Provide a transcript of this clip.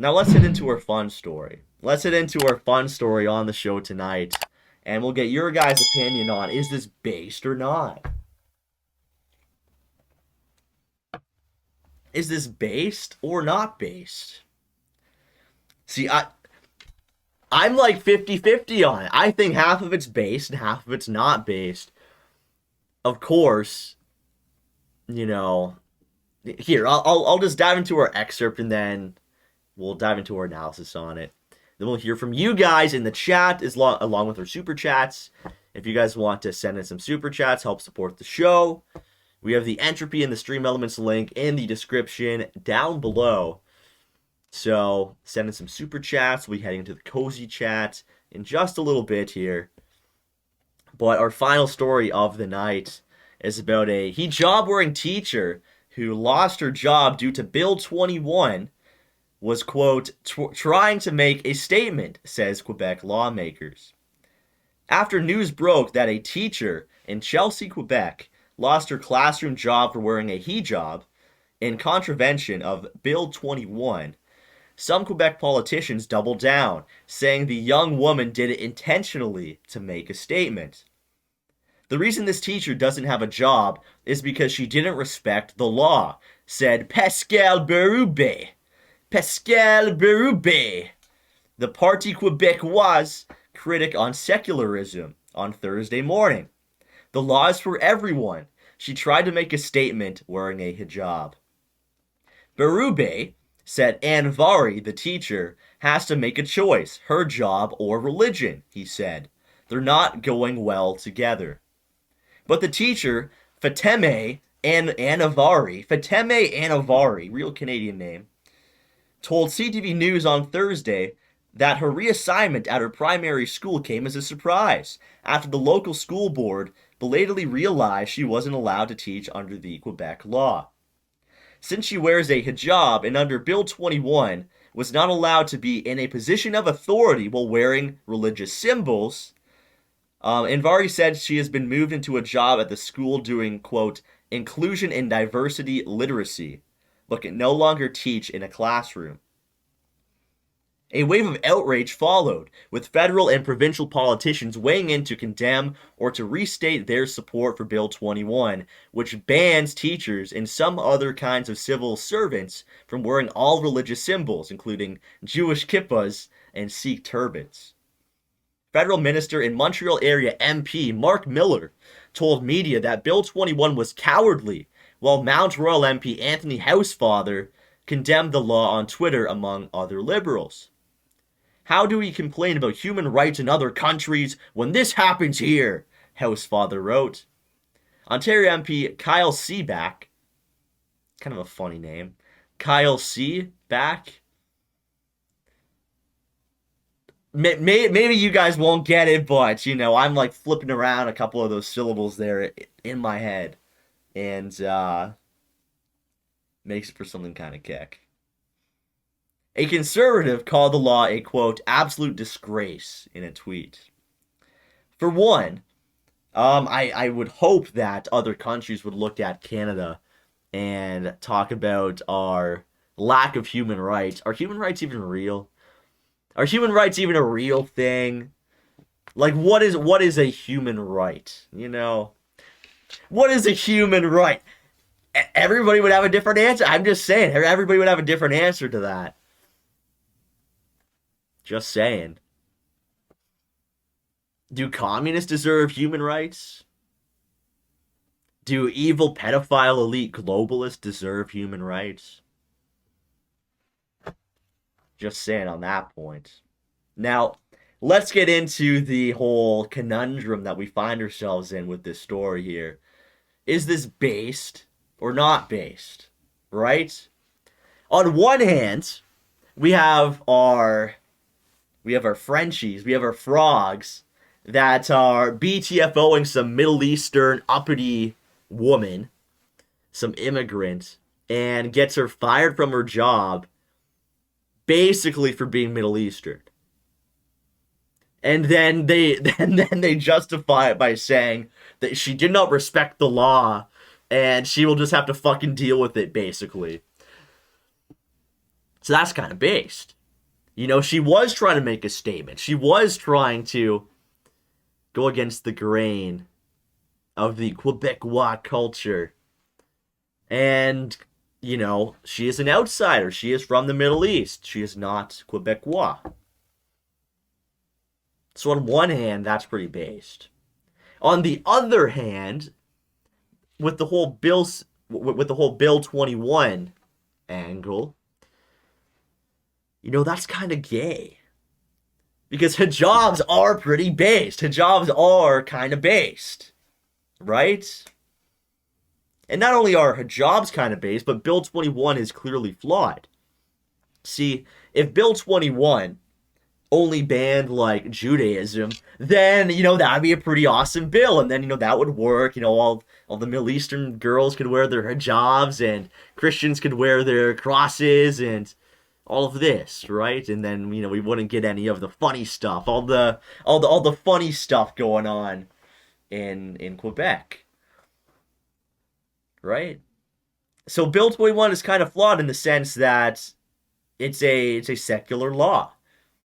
Now let's head into our fun story. Let's head into our fun story on the show tonight, and we'll get your guys' opinion on, is this based or not? Is this based or not based? See, I'm like 50-50 on it. I think half of it's based and half of it's not based. Of course, you know, here, I'll just dive into our excerpt and then we'll dive into our analysis on it. Then we'll hear from you guys in the chat along with our super chats. If you guys want to send in some super chats, help support the show, we have the entropy and the stream elements link in the description down below. So send in some super chats. We'll be heading into the cozy chat in just a little bit here. But our final story of the night is about a hijab-wearing teacher who lost her job due to Bill 21 was, quote, trying to make a statement, says Quebec lawmakers. After news broke that a teacher in Chelsea, Quebec, lost her classroom job for wearing a hijab in contravention of Bill 21, some Quebec politicians doubled down, saying the young woman did it intentionally to make a statement. The reason this teacher doesn't have a job is because she didn't respect the law, said Pascal Berube. Pascal Berube, the Parti Québécois critic on secularism, on Thursday morning. The law is for everyone. She tried to make a statement wearing a hijab. Berube said Anne Vari, the teacher, has to make a choice, her job or religion, he said. They're not going well together. But the teacher, Fateme Anavari, real Canadian name, told CTV News on Thursday that her reassignment at her primary school came as a surprise after the local school board belatedly realized she wasn't allowed to teach under the Quebec law. Since she wears a hijab and under Bill 21 was not allowed to be in a position of authority while wearing religious symbols, Anvari said she has been moved into a job at the school doing, quote, inclusion and diversity literacy, but can no longer teach in a classroom. A wave of outrage followed, with federal and provincial politicians weighing in to condemn or to restate their support for Bill 21, which bans teachers and some other kinds of civil servants from wearing all religious symbols, including Jewish kippahs and Sikh turbans. Federal Minister and Montreal area MP Mark Miller told media that Bill 21 was cowardly, while Mount Royal MP Anthony Housefather condemned the law on Twitter, among other liberals. How do we complain about human rights in other countries when this happens here? Housefather wrote. Ontario MP Kyle Seaback, kind of a funny name, Kyle Seaback. Maybe you guys won't get it, but, I'm like flipping around a couple of those syllables there in my head. And makes it for something kind of kick. A conservative called the law a, quote, absolute disgrace in a tweet. For one, I would hope that other countries would look at Canada and talk about our lack of human rights. Are human rights even real? Are human rights even a real thing? Like, what is a human right? What is a human right? Everybody would have a different answer. I'm just saying, everybody would have a different answer to that. Just saying. Do communists deserve human rights? Do evil pedophile elite globalists deserve human rights? Just saying on that point. Now, let's get into the whole conundrum that we find ourselves in with this story here. Is this based or not based? Right? On one hand, we have our Frenchies, we have our frogs that are BTFOing some Middle Eastern uppity woman, some immigrant, and gets her fired from her job basically for being Middle Eastern. And then they justify it by saying that she did not respect the law and she will just have to fucking deal with it, basically. So that's kind of based. You know, she was trying to make a statement. She was trying to go against the grain of the Quebecois culture. And, you know, she is an outsider. She is from the Middle East. She is not Quebecois. So on one hand, that's pretty based. On the other hand, with the whole Bill 21 angle, you know, that's kind of gay. Because hijabs are pretty based. Hijabs are kind of based. Right? And not only are hijabs kind of based, but Bill 21 is clearly flawed. See, if Bill 21 only banned like Judaism, then, you know, that'd be a pretty awesome bill. And then, you know, that would work. You know, all the Middle Eastern girls could wear their hijabs and Christians could wear their crosses and all of this, right? And then, you know, we wouldn't get any of the funny stuff, all the funny stuff going on in Quebec, right? So Bill 21 is kind of flawed in the sense that it's a secular law.